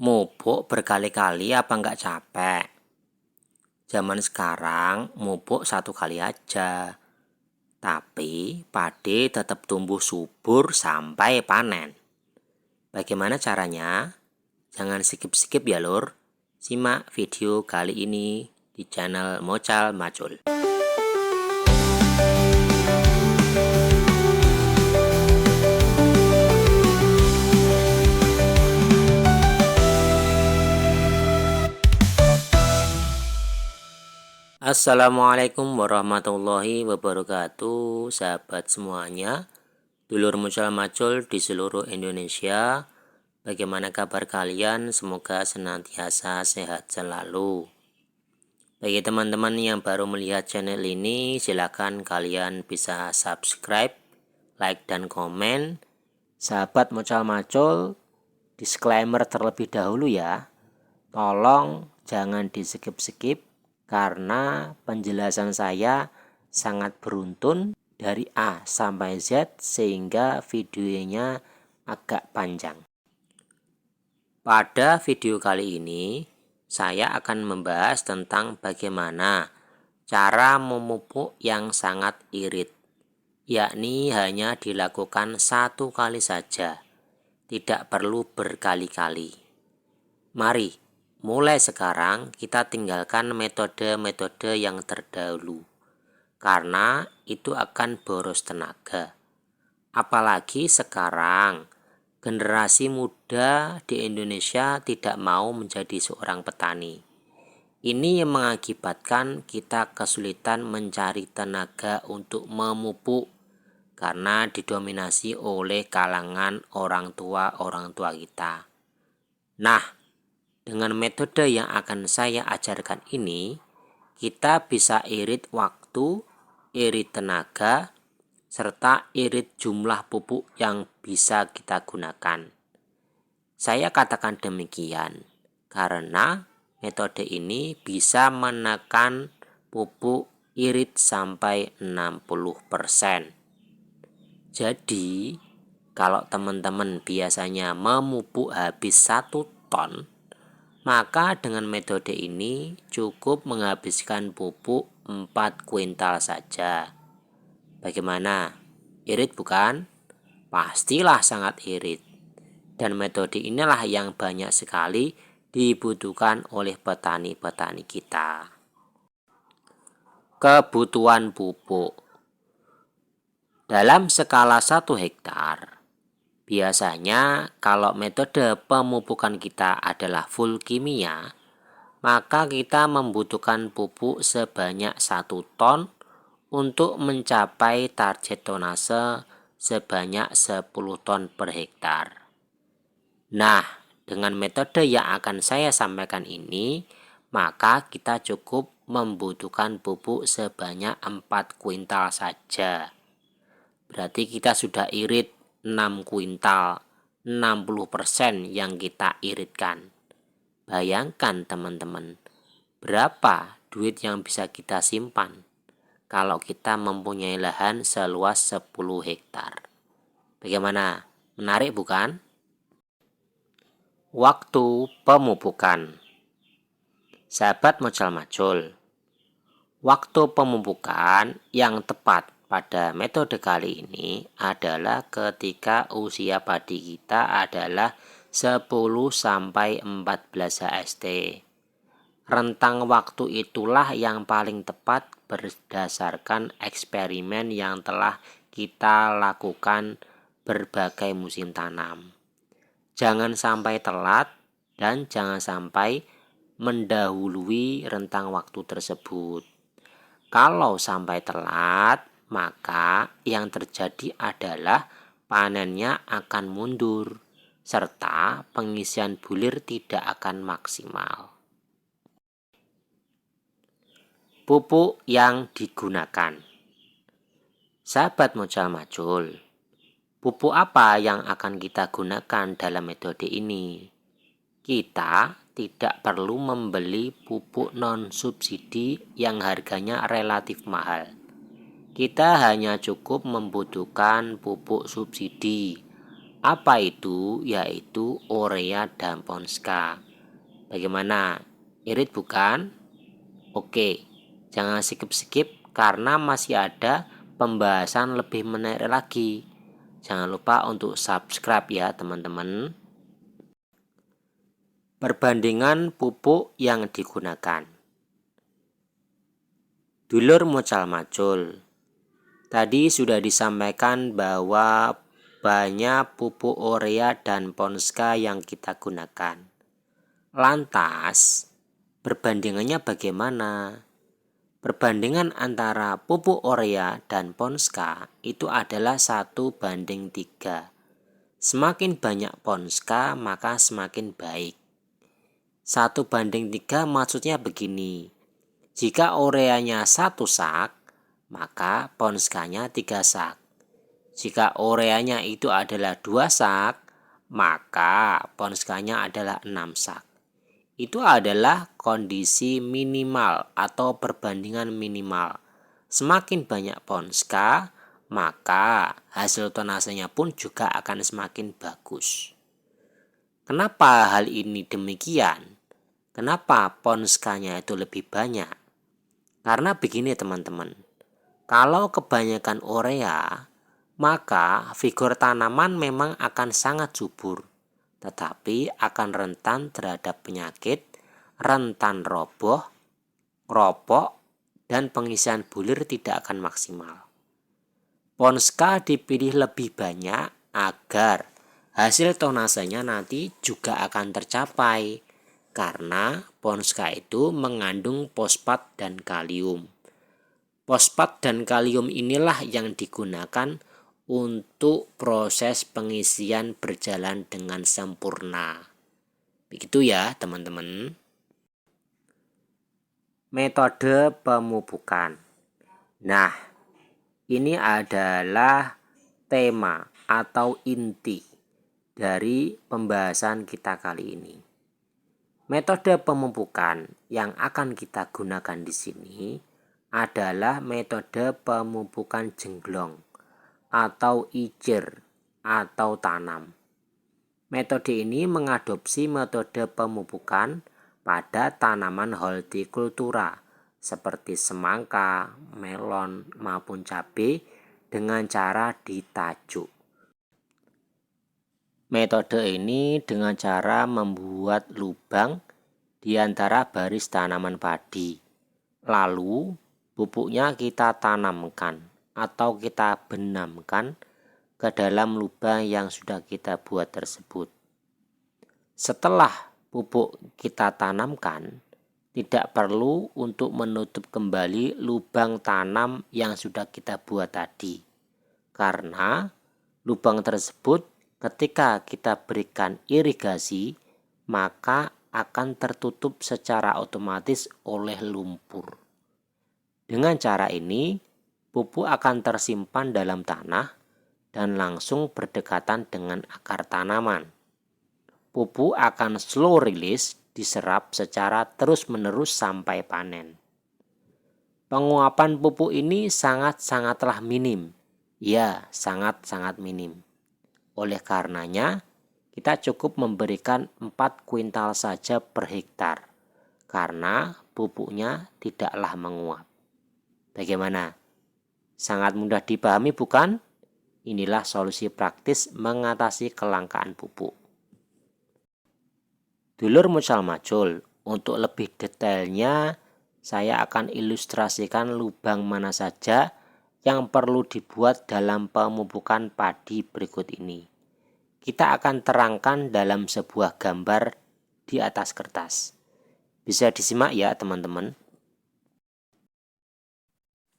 Mupuk berkali-kali apa nggak capek? Zaman sekarang mupuk satu kali aja. Tapi padi tetap tumbuh subur sampai panen. Bagaimana caranya? Jangan skip-skip ya lur. Simak video kali ini di channel Mocal Macul. Assalamualaikum warahmatullahi wabarakatuh, sahabat semuanya, dulur Mocal Macul di seluruh Indonesia. Bagaimana kabar kalian? Semoga senantiasa sehat selalu. Bagi teman-teman yang baru melihat channel ini, silakan kalian bisa subscribe, like, dan komen. Sahabat Mocal Macul, disclaimer terlebih dahulu ya. Tolong jangan di skip-skip karena penjelasan saya sangat beruntun dari A sampai Z sehingga videonya agak panjang. Pada video kali ini saya akan membahas tentang bagaimana cara memupuk yang sangat irit, yakni hanya dilakukan satu kali saja, tidak perlu berkali-kali. Mari mulai sekarang kita tinggalkan metode-metode yang terdahulu, karena itu akan boros tenaga. Apalagi sekarang, generasi muda di Indonesia tidak mau menjadi seorang petani. Ini yang mengakibatkan kita kesulitan mencari tenaga untuk memupuk, karena didominasi oleh kalangan orang tua kita. Nah, dengan metode yang akan saya ajarkan ini, kita bisa irit waktu, irit tenaga, serta irit jumlah pupuk yang bisa kita gunakan. Saya katakan demikian karena metode ini bisa menekan pupuk irit sampai 60%. Jadi, kalau teman-teman biasanya memupuk habis 1 ton, maka dengan metode ini cukup menghabiskan pupuk 4 kuintal saja. Bagaimana? Irit bukan? Pastilah sangat irit. Dan metode inilah yang banyak sekali dibutuhkan oleh petani-petani kita. Kebutuhan pupuk. Dalam skala 1 hektar, biasanya kalau metode pemupukan kita adalah full kimia, maka kita membutuhkan pupuk sebanyak 1 ton untuk mencapai target tonase sebanyak 10 ton per hektar. Nah, dengan metode yang akan saya sampaikan ini, maka kita cukup membutuhkan pupuk sebanyak 4 kuintal saja. Berarti kita sudah irit 6 kuintal, 60% yang kita iritkan. Bayangkan teman-teman, berapa duit yang bisa kita simpan kalau kita mempunyai lahan seluas 10 hektar. Bagaimana? Menarik bukan? Waktu pemupukan. Sahabat Mocal Macul, waktu pemupukan yang tepat pada metode kali ini adalah ketika usia padi kita adalah 10-14 HST. Rentang waktu itulah yang paling tepat berdasarkan eksperimen yang telah kita lakukan berbagai musim tanam. Jangan sampai telat dan jangan sampai mendahului rentang waktu tersebut. Kalau sampai telat, maka yang terjadi adalah panennya akan mundur, serta pengisian bulir tidak akan maksimal. Pupuk yang digunakan. Sahabat Mocal Macul, pupuk apa yang akan kita gunakan dalam metode ini? Kita tidak perlu membeli pupuk non-subsidi yang harganya relatif mahal. Kita hanya cukup membutuhkan pupuk subsidi, Apa itu? Yaitu urea dan Ponska. Bagaimana? Irit bukan? Oke, jangan skip-skip karena masih ada pembahasan lebih menarik lagi. Jangan lupa untuk subscribe ya teman-teman. Perbandingan pupuk yang digunakan. Dulur mucal macul. Tadi sudah disampaikan bahwa banyak pupuk urea dan Ponska yang kita gunakan. Lantas, perbandingannya bagaimana? Perbandingan antara pupuk urea dan Ponska itu adalah 1:3. Semakin banyak Ponska maka semakin baik. 1:3 maksudnya begini. Jika ureanya 1 sak, maka Ponskanya 3 sak. Jika ureanya itu adalah 2 sak, maka Ponskanya adalah 6 sak. Itu adalah kondisi minimal atau perbandingan minimal. Semakin banyak Ponska, maka hasil tonasenya pun juga akan semakin bagus. Kenapa hal ini demikian? Kenapa Ponskanya itu lebih banyak? Karena begini teman-teman, kalau kebanyakan urea, maka figur tanaman memang akan sangat subur, tetapi akan rentan terhadap penyakit, rentan roboh, ropok, dan pengisian bulir tidak akan maksimal. Ponska dipilih lebih banyak agar hasil tonasenya nanti juga akan tercapai, karena Ponska itu mengandung fosfat dan kalium. Fosfat dan kalium inilah yang digunakan untuk proses pengisian berjalan dengan sempurna. Begitu ya teman-teman. Metode pemupukan. Nah, ini adalah tema atau inti dari pembahasan kita kali ini. Metode pemupukan yang akan kita gunakan di sini adalah metode pemupukan jenglong atau icir atau tanam. Metode ini mengadopsi metode pemupukan pada tanaman hortikultura seperti semangka, melon, maupun cabai dengan cara ditajuk. Metode ini dengan cara membuat lubang di antara baris tanaman padi. Lalu pupuknya kita tanamkan atau kita benamkan ke dalam lubang yang sudah kita buat tersebut. Setelah pupuk kita tanamkan, tidak perlu untuk menutup kembali lubang tanam yang sudah kita buat tadi. Karena lubang tersebut ketika kita berikan irigasi, maka akan tertutup secara otomatis oleh lumpur. Dengan cara ini, pupuk akan tersimpan dalam tanah dan langsung berdekatan dengan akar tanaman. Pupuk akan slow release diserap secara terus-menerus sampai panen. Penguapan pupuk ini sangat-sangatlah minim. Ya, sangat-sangat minim. Oleh karenanya, kita cukup memberikan 4 kuintal saja per hektar, karena pupuknya tidaklah menguap. Bagaimana? Sangat mudah dipahami bukan? Inilah solusi praktis mengatasi kelangkaan pupuk. Dulur mucal macul, untuk lebih detailnya saya akan ilustrasikan lubang mana saja yang perlu dibuat dalam pemupukan padi berikut ini. Kita akan terangkan dalam sebuah gambar di atas kertas. Bisa disimak ya teman-teman.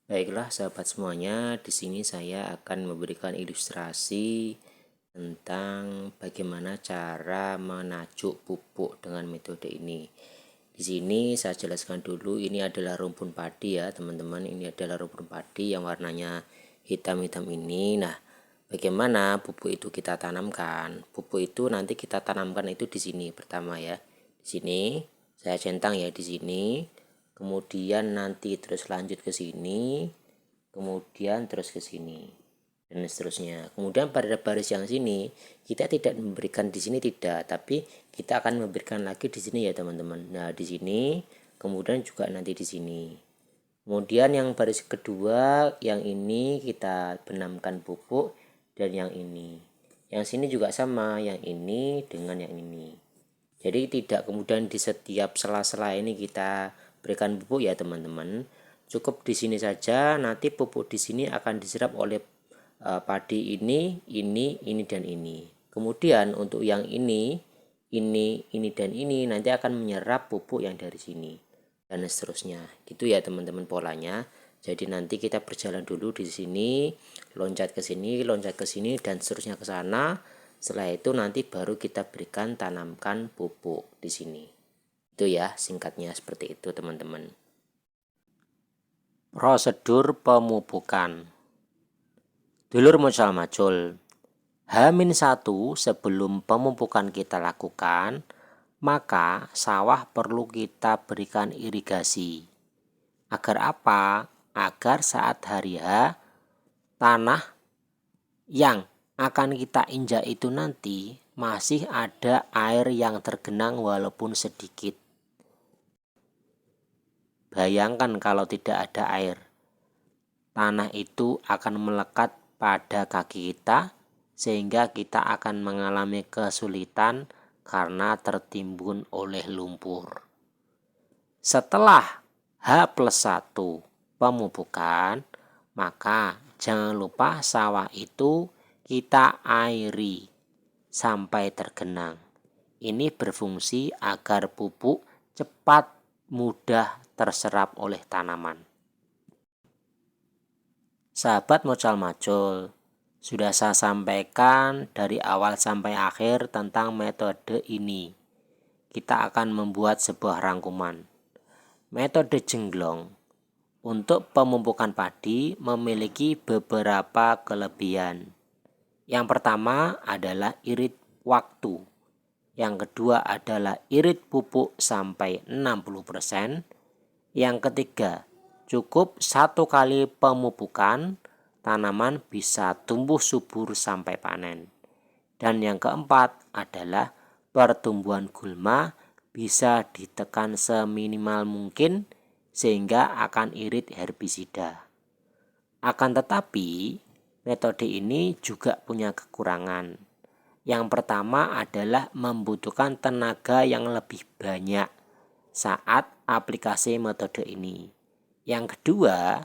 Baiklah sahabat semuanya, di sini saya akan memberikan ilustrasi tentang bagaimana cara menajuk pupuk dengan metode ini. Di sini saya jelaskan dulu, ini adalah rumpun padi ya teman-teman. Ini adalah rumpun padi yang warnanya hitam-hitam ini. Nah, bagaimana pupuk itu kita tanamkan? Pupuk itu nanti kita tanamkan itu di sini pertama ya. Di sini saya centang ya di sini. Kemudian nanti terus lanjut ke sini. Kemudian terus ke sini. dan seterusnya. Kemudian pada baris yang sini kita tidak memberikan di sini tidak, tapi kita akan memberikan lagi di sini ya teman-teman. Nah, di sini kemudian juga nanti di sini. Kemudian yang baris kedua yang ini kita benamkan pupuk, dan yang ini. Yang sini juga sama, yang ini dengan yang ini. Jadi tidak kemudian di setiap sela-sela ini kita berikan pupuk ya teman-teman. Cukup di sini saja, nanti pupuk di sini akan diserap oleh padi ini dan ini. Kemudian untuk yang ini dan ini nanti akan menyerap pupuk yang dari sini dan seterusnya. Gitu ya teman-teman polanya. Jadi nanti kita berjalan dulu di sini, loncat ke sini, dan seterusnya ke sana. Setelah itu nanti baru kita berikan tanamkan pupuk di sini. Itu ya singkatnya seperti itu teman-teman. Prosedur pemupukan. Dulur mucal macul, H-1 sebelum pemupukan kita lakukan, maka sawah perlu kita berikan irigasi. Agar apa? Agar saat hari H, tanah yang akan kita injak itu nanti masih ada air yang tergenang walaupun sedikit. Bayangkan kalau tidak ada air, tanah itu akan melekat pada kaki kita sehingga kita akan mengalami kesulitan karena tertimbun oleh lumpur. Setelah H+1 pemupukan, maka jangan lupa sawah itu kita airi sampai tergenang. Ini berfungsi agar pupuk cepat mudah terserap oleh tanaman. Sahabat mucal macul, sudah saya sampaikan dari awal sampai akhir tentang metode ini. Kita akan membuat sebuah rangkuman. Metode jenglong untuk pemupukan padi memiliki beberapa kelebihan. Yang pertama adalah irit waktu. Yang kedua adalah irit pupuk sampai 60%. Yang ketiga, cukup 1 kali pemupukan, tanaman bisa tumbuh subur sampai panen. Dan yang keempat adalah pertumbuhan gulma bisa ditekan seminimal mungkin sehingga akan irit herbisida. Akan tetapi, metode ini juga punya kekurangan. Yang pertama adalah membutuhkan tenaga yang lebih banyak saat aplikasi metode ini. Yang kedua,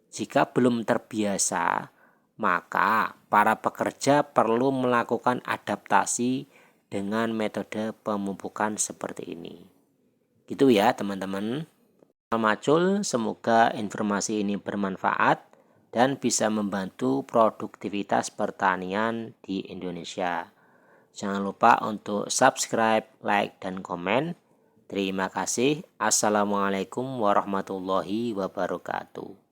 jika belum terbiasa, maka para pekerja perlu melakukan adaptasi dengan metode pemupukan seperti ini. Gitu ya teman-teman. Macul, semoga informasi ini bermanfaat dan bisa membantu produktivitas pertanian di Indonesia. Jangan lupa untuk subscribe, like, dan komen. Terima kasih. Assalamualaikum warahmatullahi wabarakatuh.